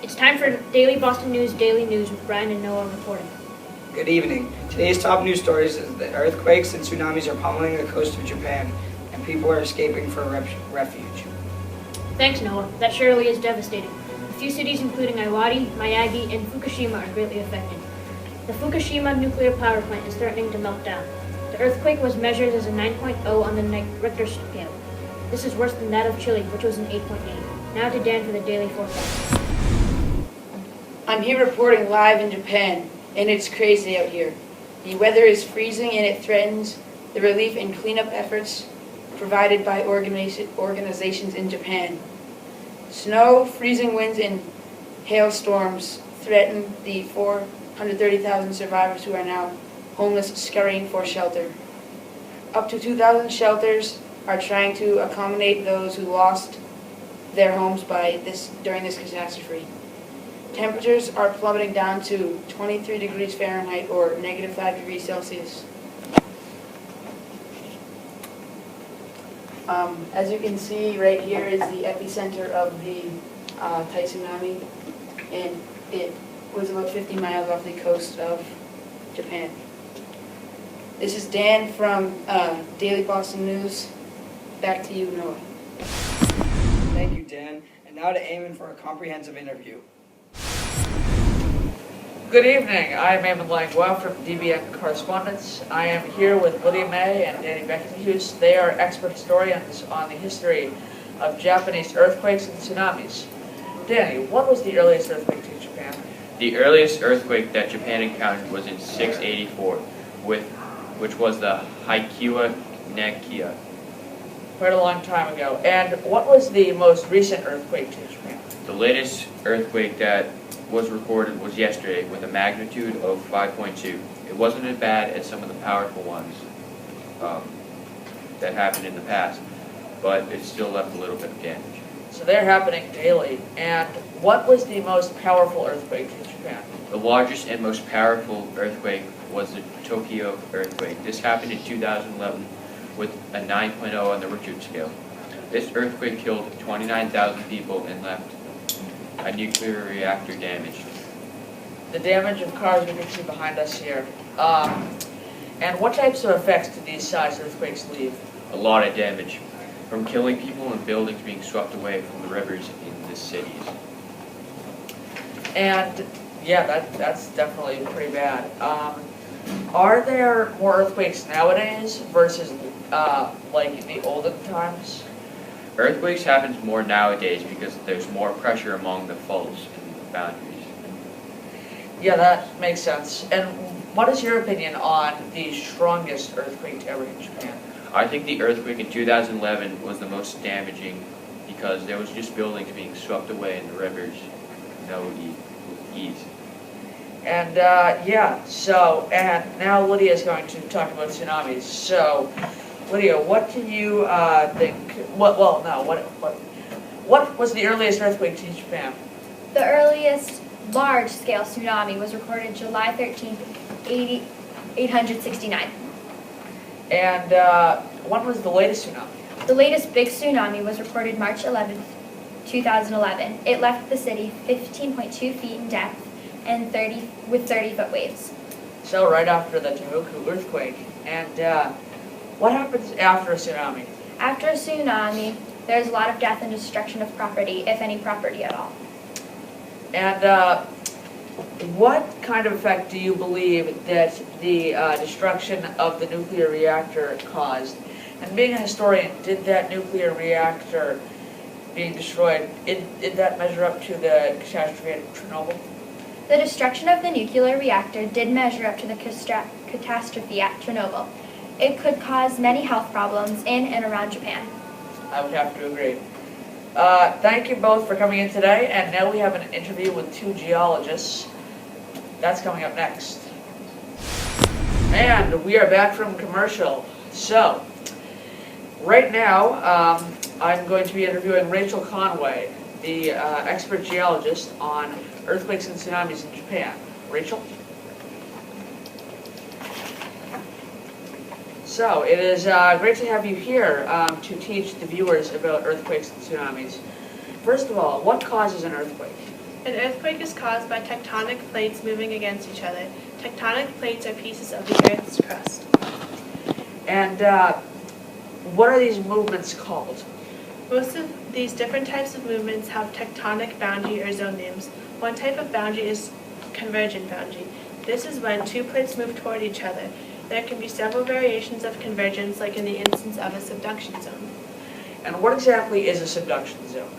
It's time for Daily Boston News Daily News with Brian and Noah reporting. Good evening. Today's top news stories is that earthquakes and tsunamis are pummeling the coast of Japan, and people are escaping for refuge. Thanks, Noah. That surely is devastating. A few cities, including Iwate, Miyagi, and Fukushima, are greatly affected. The Fukushima nuclear power plant is threatening to melt down. The earthquake was measured as a 9.0 on the Richter scale. This is worse than that of Chile, which was an 8.8. Now to Dan for the daily forecast. I'm here reporting live in Japan, and it's crazy out here. The weather is freezing and it threatens the relief and cleanup efforts provided by organizations in Japan. Snow, freezing winds, and hailstorms threaten the 430,000 survivors who are now homeless, scurrying for shelter. Up to 2,000 shelters are trying to accommodate those who lost their homes during this catastrophe. Temperatures are plummeting down to 23 degrees Fahrenheit or negative 5 degrees Celsius. As you can see, right here is the epicenter of the Thai tsunami, and it was about 50 miles off the coast of Japan. This is Dan from Daily Boston News. Back to you, Noah. Thank you, Dan. And now to Eamon for a comprehensive interview. Good evening. I am Eamon Langlois from DBN Correspondence. I am here with Lydia May and Danny Beckenhuis. They are expert historians on the history of Japanese earthquakes and tsunamis. Danny, what was the earliest earthquake in Japan? The earliest earthquake that Japan encountered was in 684, which was the Haikiwa Nakia. Quite a long time ago. And what was the most recent earthquake in Japan? The latest earthquake that was recorded was yesterday with a magnitude of 5.2. It wasn't as bad as some of the powerful ones that happened in the past, but it still left a little bit of damage. So they're happening daily. And what was the most powerful earthquake in Japan? The largest and most powerful earthquake was the Tokyo earthquake. This happened in 2011 with a 9.0 on the Richter scale. This earthquake killed 29,000 people and left a nuclear reactor damaged. The damage of cars we can see behind us here. And what types of effects do these size earthquakes leave? A lot of damage, from killing people and buildings being swept away from the rivers in the cities. And yeah, that's definitely pretty bad. Are there more earthquakes nowadays versus like in the olden times? Earthquakes happen more nowadays because there's more pressure among the faults and the boundaries. Yeah, that makes sense. And what is your opinion on the strongest earthquake ever in Japan? I think the earthquake in 2011 was the most damaging because there was just buildings being swept away in the rivers, no ease. And and now Lydia is going to talk about tsunamis. So, Lydia, what do you think? What was the earliest earthquake in Japan? The earliest large-scale tsunami was recorded July 13th, 869. And when was the latest tsunami? The latest big tsunami was recorded March 11th, 2011. It left the city 15.2 feet in depth and 30-foot waves. So right after the Tohoku earthquake. And what happens after a tsunami? After a tsunami, there's a lot of death and destruction of property, if any property at all. And what kind of effect do you believe that the destruction of the nuclear reactor caused? And being a historian, did that nuclear reactor being destroyed, did that measure up to the catastrophe at Chernobyl? The destruction of the nuclear reactor did measure up to the catastrophe at Chernobyl. It could cause many health problems in and around Japan. I would have to agree. Thank you both for coming in today, and now we have an interview with two geologists. That's coming up next. And we are back from commercial. So, right now, I'm going to be interviewing Rachel Conway, the expert geologist on earthquakes and tsunamis in Japan. Rachel? So, it is great to have you here to teach the viewers about earthquakes and tsunamis. First of all, what causes an earthquake? An earthquake is caused by tectonic plates moving against each other. Tectonic plates are pieces of the Earth's crust. And what are these movements called? Most of these different types of movements have tectonic boundary or zone names. One type of boundary is convergent boundary. This is when two plates move toward each other. There can be several variations of convergence, like in the instance of a subduction zone. And what exactly is a subduction zone?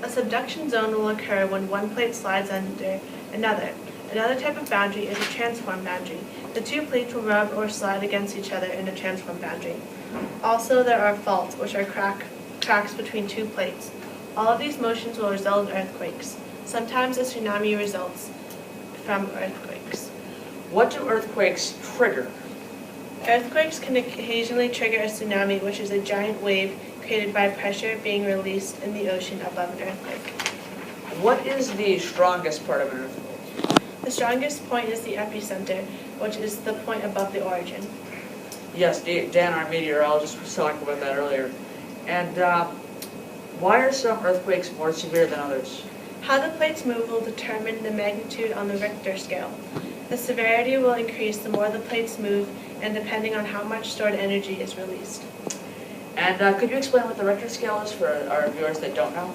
A subduction zone will occur when one plate slides under another. Another type of boundary is a transform boundary. The two plates will rub or slide against each other in a transform boundary. Also, there are faults, which are cracks between two plates. All of these motions will result in earthquakes. Sometimes a tsunami results from earthquakes. What do earthquakes trigger? Earthquakes can occasionally trigger a tsunami, which is a giant wave created by pressure being released in the ocean above an earthquake. What is the strongest part of an earthquake? The strongest point is the epicenter, which is the point above the origin. Yes, Dan, our meteorologist, was talking about that earlier. And why are some earthquakes more severe than others? How the plates move will determine the magnitude on the Richter scale. The severity will increase the more the plates move and depending on how much stored energy is released. And could you explain what the Richter scale is for our viewers that don't know?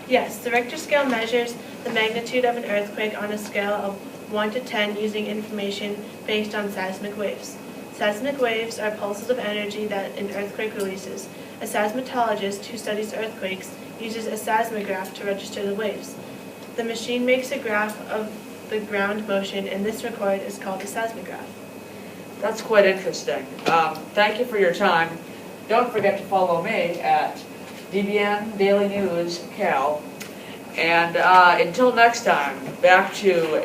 Yes, the Richter scale measures the magnitude of an earthquake on a scale of 1 to 10 using information based on seismic waves. Seismic waves are pulses of energy that an earthquake releases. A seismologist who studies earthquakes uses a seismograph to register the waves. The machine makes a graph of the ground motion, and this record is called a seismograph. That's quite interesting. Thank you for your time. Don't forget to follow me at DBN Daily News Cal. And until next time, back to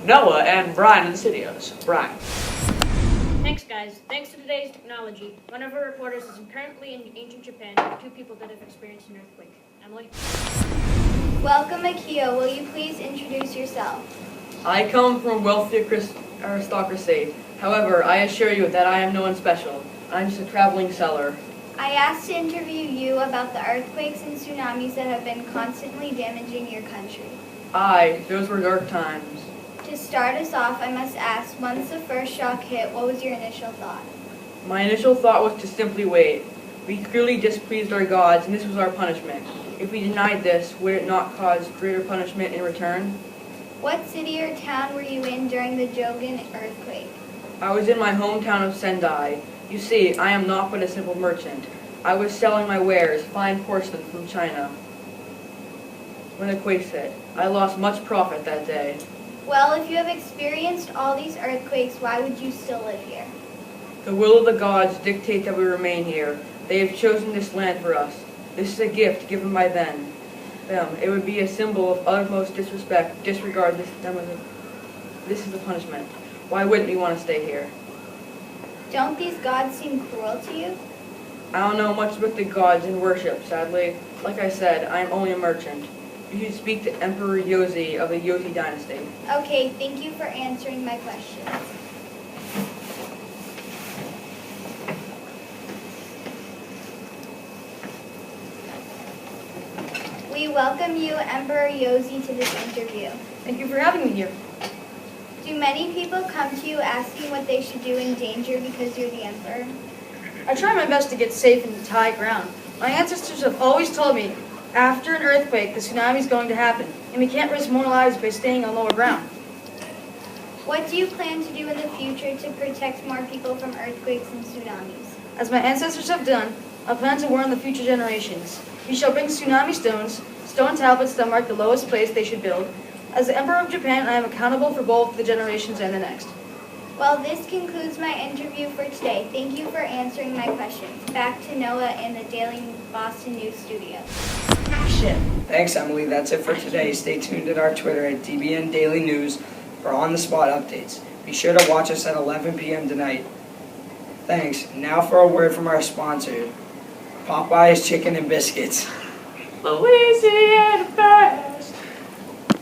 Noah and Brian in the studios. Brian. Thanks, guys. Thanks to today's technology, one of our reporters is currently in ancient Japan with two people that have experienced an earthquake. Emily? Welcome, Akio. Will you please introduce yourself? I come from wealthy aristocracy. However, I assure you that I am no one special. I'm just a traveling seller. I asked to interview you about the earthquakes and tsunamis that have been constantly damaging your country. Aye, those were dark times. To start us off, I must ask, once the first shock hit, what was your initial thought? My initial thought was to simply wait. We clearly displeased our gods, and this was our punishment. If we denied this, would it not cause greater punishment in return? What city or town were you in during the Jogan earthquake? I was in my hometown of Sendai. You see, I am not but a simple merchant. I was selling my wares, fine porcelain from China. When the quake hit, I lost much profit that day. Well, if you have experienced all these earthquakes, why would you still live here? The will of the gods dictate that we remain here. They have chosen this land for us. This is a gift given by them. It would be a symbol of utmost disrespect. Disregard this. This is the punishment. Why wouldn't we want to stay here? Don't these gods seem cruel to you? I don't know much about the gods in worship, sadly. Like I said, I am only a merchant. You should speak to Emperor Yosi of the Yosi dynasty. Okay, thank you for answering my questions. We welcome you, Emperor Yosi, to this interview. Thank you for having me here. Do many people come to you asking what they should do in danger because you're the emperor? I try my best to get safe into high ground. My ancestors have always told me, after an earthquake, the tsunami is going to happen, and we can't risk more lives by staying on lower ground. What do you plan to do in the future to protect more people from earthquakes and tsunamis? As my ancestors have done, I plan to warn the future generations. We shall bring tsunami stones, stone tablets that mark the lowest place they should build. As the Emperor of Japan, I am accountable for both the generations and the next. Well, this concludes my interview for today. Thank you for answering my questions. Back to Noah in the Daily Boston News Studio. Thanks, Emily. That's it for today. Stay tuned at our Twitter at DBN Daily News for on-the-spot updates. Be sure to watch us at 11 p.m. tonight. Thanks. Now for a word from our sponsor, Popeye's Chicken and Biscuits. Louisiana Bad.